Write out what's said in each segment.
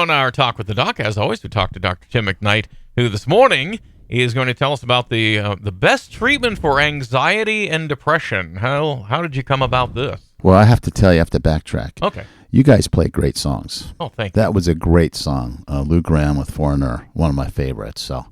on our Talk with the Doc, as always, we talk to Dr. Tim McKnight, who this morning is going to tell us about the best treatment for anxiety and depression. How did you come about this? Well, I have to tell you, I have to backtrack. Okay. You guys play great songs. Oh, thank you. That was a great song. Lou Gramm with Foreigner, one of my favorites. So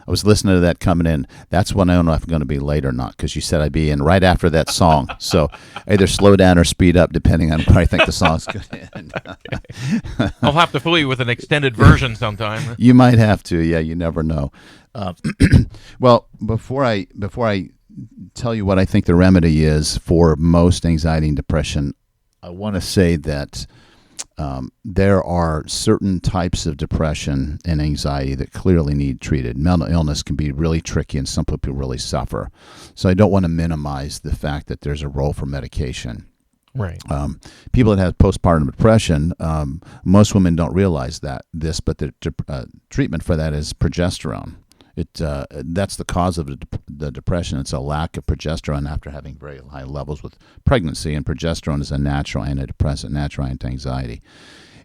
I was listening to that coming in. That's when I don't know if I'm going to be late or not, because you said I'd be in right after that song. So either slow down or speed up, depending on where I think the song's going to end. Okay. I'll have to fool you with an extended version sometime. You might have to. Yeah, you never know. Well, before I tell you what I think the remedy is for most anxiety and depression, I want to say that there are certain types of depression and anxiety that clearly need treated. Mental illness can be really tricky, and some people really suffer. So I don't want to minimize the fact that there's a role for medication. Right. People that have postpartum depression, most women don't realize this, but the treatment for that is progesterone. That's the cause of the depression. It's a lack of progesterone after having very high levels with pregnancy, and progesterone is a natural antidepressant, natural anti-anxiety.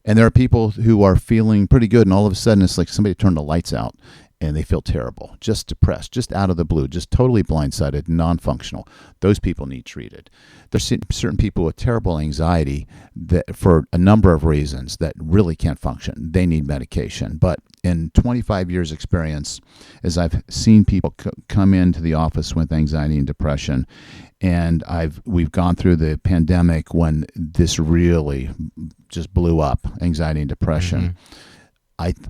And there are people who are feeling pretty good, and all of a sudden it's like somebody turned the lights out, and they feel terrible, just depressed, just out of the blue, just totally blindsided, non-functional. Those people need treated. There's certain people with terrible anxiety that, for a number of reasons, that really can't function. They need medication. But in 25 years experience, as I've seen people come into the office with anxiety and depression, and we've gone through the pandemic when this really just blew up, anxiety and depression. Mm-hmm.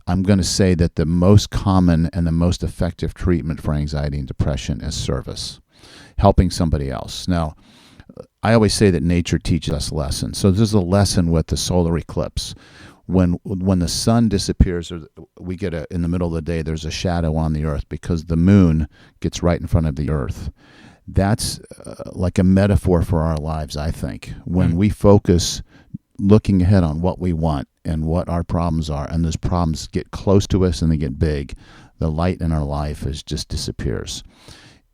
I'm going to say that the most common and the most effective treatment for anxiety and depression is service, helping somebody else. Now, I always say that nature teaches us lessons. So there's a lesson with the solar eclipse. When the sun disappears, or we get in the middle of the day, there's a shadow on the earth because the moon gets right in front of the earth. That's like a metaphor for our lives, I think. When we focus looking ahead on what we want and what our problems are, and those problems get close to us and they get big, the light in our life just disappears.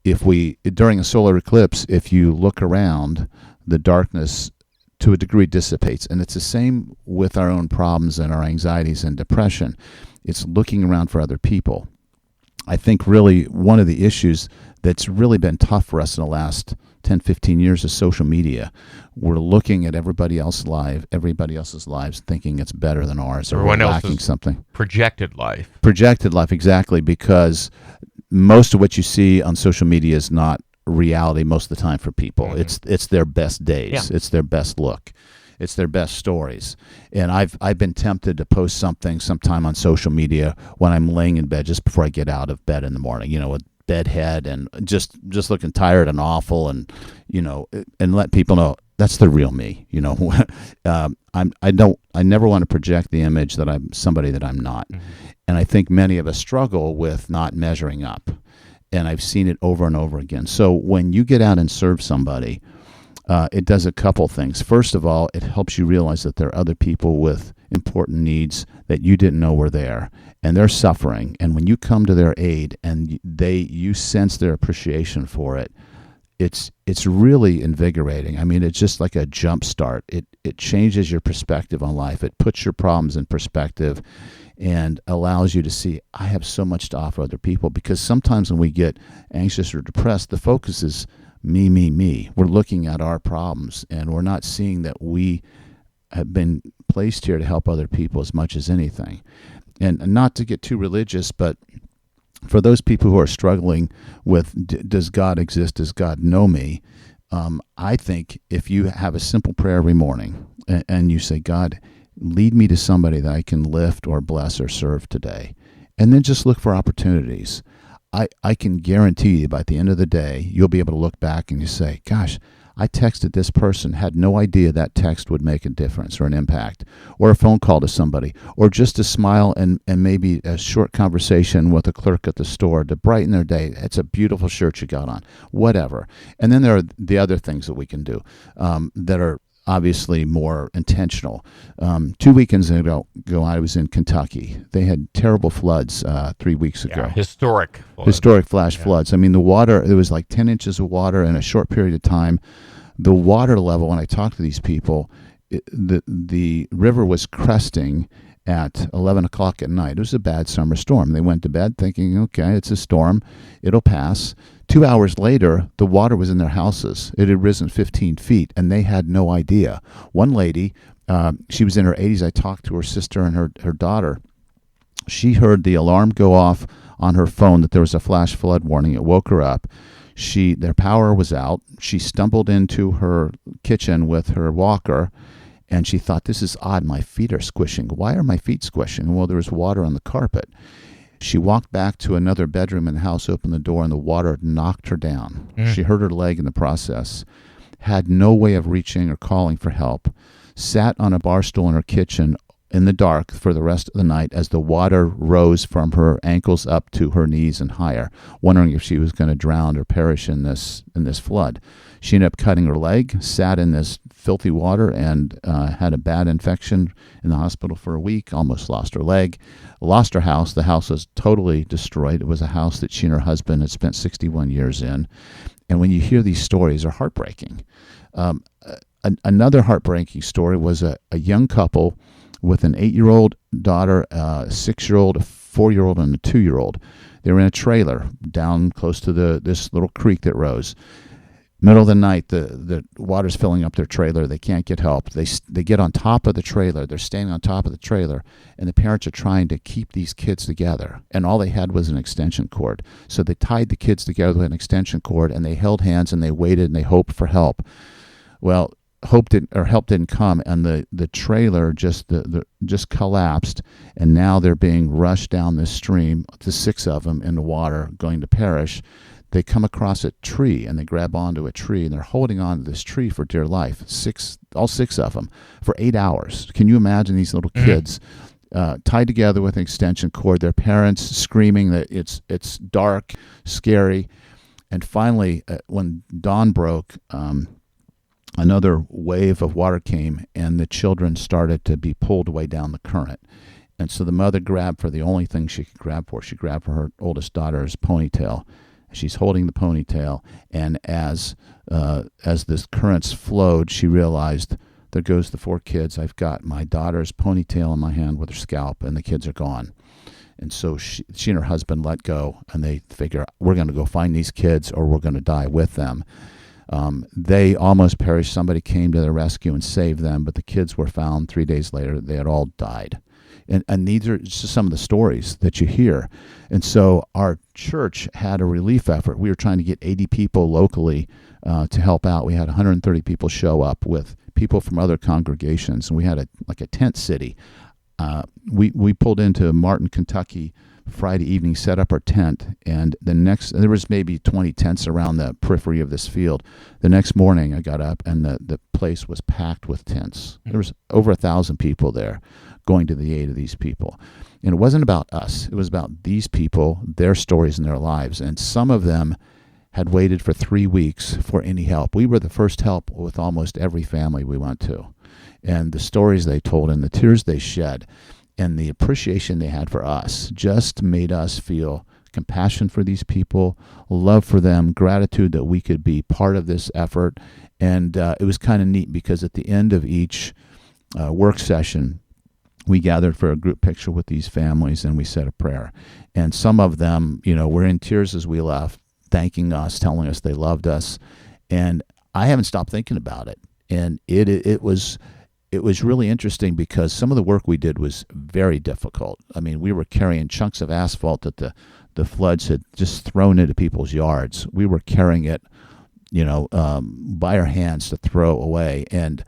During a solar eclipse, if you look around, the darkness to a degree dissipates. And it's the same with our own problems and our anxieties and depression. It's looking around for other people. I think really one of the issues that's really been tough for us in the last 10, 15 years is social media. We're looking at everybody else's lives, thinking it's better than ours, or we're lacking something. Projected life. Projected life, exactly, because most of what you see on social media is not reality most of the time for people. Mm-hmm. It's their best days. Yeah. It's their best look. It's their best stories. And I've been tempted to post something sometime on social media when I'm laying in bed just before I get out of bed in the morning, with bedhead and just looking tired and awful, and and let people know that's the real me. I never want to project the image that I'm somebody that I'm not. Mm-hmm. And I think many of us struggle with not measuring up. And I've seen it over and over again. So when you get out and serve somebody, it does a couple things. First of all, it helps you realize that there are other people with important needs that you didn't know were there, and they're suffering. And when you come to their aid and you sense their appreciation for it, it's really invigorating. I mean, it's just like a jump start. It changes your perspective on life. It puts your problems in perspective and allows you to see, I have so much to offer other people. Because sometimes when we get anxious or depressed, the focus is me, me, me. We're looking at our problems, and we're not seeing that we have been placed here to help other people as much as anything. And not to get too religious, but for those people who are struggling with, does God exist? Does God know me? I think if you have a simple prayer every morning and you say, God, lead me to somebody that I can lift or bless or serve today, and then just look for opportunities. I can guarantee you by the end of the day, you'll be able to look back and you say, gosh, I texted this person, had no idea that text would make a difference or an impact, or a phone call to somebody, or just a smile and maybe a short conversation with a clerk at the store to brighten their day. It's a beautiful shirt you got on, whatever. And then there are the other things that we can do that are obviously more intentional. 2 weekends ago, I was in Kentucky. They had terrible floods 3 weeks ago. Yeah, historic flash floods. I mean, the water, there was like 10 inches of water in a short period of time. The water level, when I talked to these people, the river was cresting, at 11 o'clock at night. It was a bad summer storm. They went to bed thinking, okay, it's a storm. It'll pass. 2 hours later, the water was in their houses. It had risen 15 feet, and they had no idea. One lady, she was in her 80s. I talked to her sister and her daughter. She heard the alarm go off on her phone that there was a flash flood warning. It woke her up. Their power was out. She stumbled into her kitchen with her walker, and she thought, this is odd. My feet are squishing. Why are my feet squishing? Well, there was water on the carpet. She walked back to another bedroom in the house, opened the door, and the water knocked her down. She hurt her leg in the process, had no way of reaching or calling for help, sat on a bar stool in her kitchen in the dark for the rest of the night as the water rose from her ankles up to her knees and higher, wondering if she was going to drown or perish in this flood. She ended up cutting her leg, sat in this filthy water, and had a bad infection in the hospital for a week, almost lost her leg, lost her house. The house was totally destroyed. It was a house that she and her husband had spent 61 years in. And when you hear these stories, they're heartbreaking. Another heartbreaking story was a young couple with an 8-year-old daughter, a 6-year-old, a 4-year-old, and a 2-year-old. They were in a trailer down close to this little creek that rose. Middle of the night, the water's filling up their trailer. They can't get help. They get on top of the trailer. They're standing on top of the trailer, and the parents are trying to keep these kids together. And all they had was an extension cord. So they tied the kids together with an extension cord, and they held hands, and they waited, and they hoped for help. Well, help didn't come, and the trailer just collapsed, and now they're being rushed down this stream, the 6 of them in the water, going to perish. They come across a tree, and they grab onto a tree, and they're holding on to this tree for dear life. All 6 of them, for 8 hours. Can you imagine these little kids tied together with an extension cord? Their parents screaming that it's dark, scary, and finally, when dawn broke, another wave of water came, and the children started to be pulled away down the current. And so the mother grabbed for the only thing she could grab for. She grabbed for her oldest daughter's ponytail. She's holding the ponytail, and as this currents flowed, she realized, there goes the 4 kids. I've got my daughter's ponytail in my hand with her scalp, and the kids are gone. And so she and her husband let go, and they figure, we're going to go find these kids, or we're going to die with them. They almost perished. Somebody came to their rescue and saved them, but the kids were found 3 days later. They had all died. And these are just some of the stories that you hear. And so our church had a relief effort. We were trying to get 80 people locally to help out. We had 130 people show up with people from other congregations, and we had a tent city. We pulled into Martin, Kentucky Friday evening, set up our tent, and there was maybe 20 tents around the periphery of this field. The next morning I got up, and the place was packed with tents. There was over 1,000 people there going to the aid of these people. And it wasn't about us. It was about these people, their stories and their lives. And some of them had waited for 3 weeks for any help. We were the first help with almost every family we went to. And the stories they told and the tears they shed and the appreciation they had for us just made us feel compassion for these people, love for them, gratitude that we could be part of this effort. And it was kind of neat because at the end of each work session, we gathered for a group picture with these families, and we said a prayer. And some of them, were in tears as we left, thanking us, telling us they loved us. And I haven't stopped thinking about it. And it was really interesting because some of the work we did was very difficult. I mean, we were carrying chunks of asphalt that the floods had just thrown into people's yards. We were carrying it, by our hands to throw away. And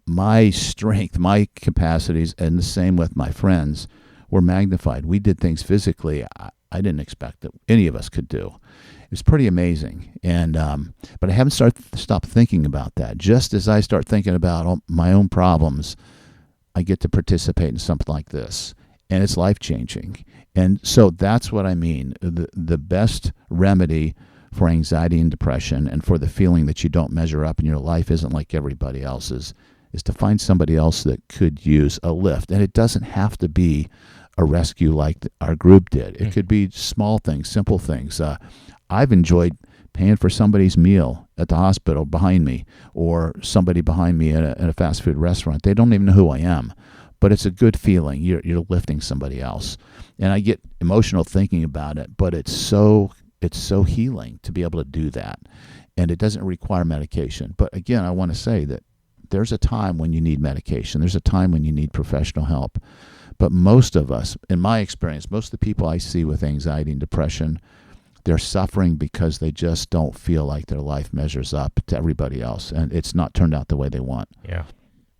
my strength, my capacities, and the same with my friends, were magnified. We did things physically I didn't expect that any of us could do. It was pretty amazing. And but I haven't stopped thinking about that. Just as I start thinking about my own problems, I get to participate in something like this. And it's life-changing. And so that's what I mean. The best remedy for anxiety and depression and for the feeling that you don't measure up and your life isn't like everybody else's is to find somebody else that could use a lift. And it doesn't have to be a rescue like our group did. It could be small things, simple things. I've enjoyed paying for somebody's meal at the hospital behind me, or somebody behind me at a fast food restaurant. They don't even know who I am, but it's a good feeling. You're lifting somebody else, and I get emotional thinking about it. But it's so healing to be able to do that, and it doesn't require medication. But again, I want to say that there's a time when you need medication. There's a time when you need professional help. But most of us, in my experience, most of the people I see with anxiety and depression, they're suffering because they just don't feel like their life measures up to everybody else, and it's not turned out the way they want. Yeah.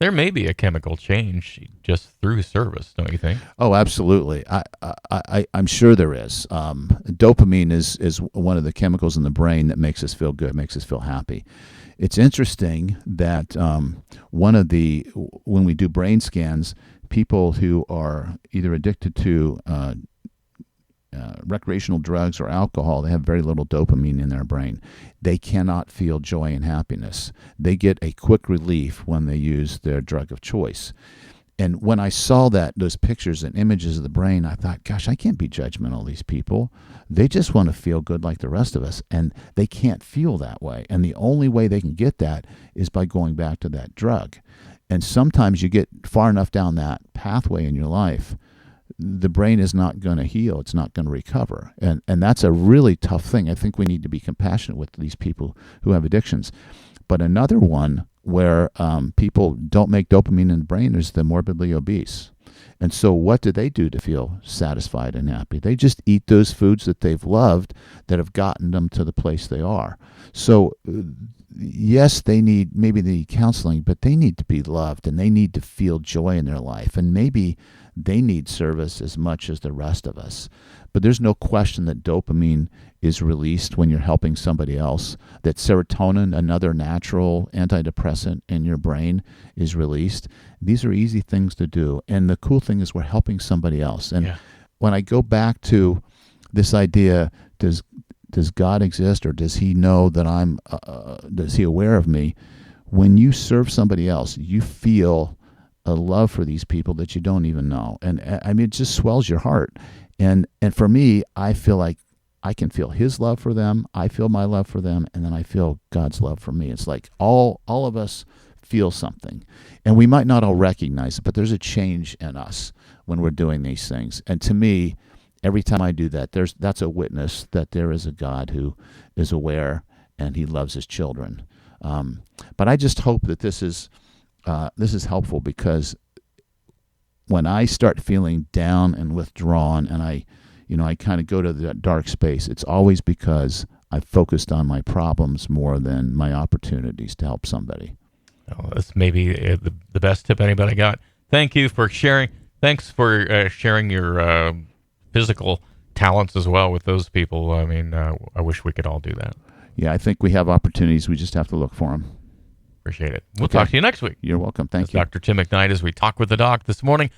There may be a chemical change just through service, don't you think? Oh, absolutely. I'm sure there is. Dopamine is one of the chemicals in the brain that makes us feel good, makes us feel happy. It's interesting that when we do brain scans, people who are either addicted to recreational drugs or alcohol, they have very little dopamine in their brain. They cannot feel joy and happiness. They get a quick relief when they use their drug of choice. And when I saw those pictures and images of the brain, I thought, gosh, I can't be judgmental of these people. They just want to feel good like the rest of us, and they can't feel that way. And the only way they can get that is by going back to that drug. And sometimes you get far enough down that pathway in your life, the brain is not going to heal. It's not going to recover. And that's a really tough thing. I think we need to be compassionate with these people who have addictions. But another one where people don't make dopamine in the brain is the morbidly obese. And so what do they do to feel satisfied and happy? They just eat those foods that they've loved that have gotten them to the place they are. So yes, they need counseling, but they need to be loved and they need to feel joy in their life. And maybe they need service as much as the rest of us. But there's no question that dopamine is released when you're helping somebody else, that serotonin, another natural antidepressant in your brain, is released. These are easy things to do. And the cool thing is we're helping somebody else. And when I go back to this idea, does God exist, or does he know that does he aware of me? When you serve somebody else, you feel a love for these people that you don't even know. And I mean, it just swells your heart. And for me, I feel like I can feel his love for them. I feel my love for them. And then I feel God's love for me. It's like all of us feel something. And we might not all recognize it, but there's a change in us when we're doing these things. And to me, every time I do that, that's a witness that there is a God who is aware and he loves his children. But I just hope that this is helpful, because when I start feeling down and withdrawn and I kind of go to that dark space, it's always because I focused on my problems more than my opportunities to help somebody. Oh, that's maybe the best tip anybody got. Thank you for sharing. Thanks for sharing your physical talents as well with those people. I mean, I wish we could all do that. Yeah, I think we have opportunities. We just have to look for them. Appreciate it. We'll talk to you next week. You're welcome. Thank you. Dr. Tim McKnight as we talk with the doc this morning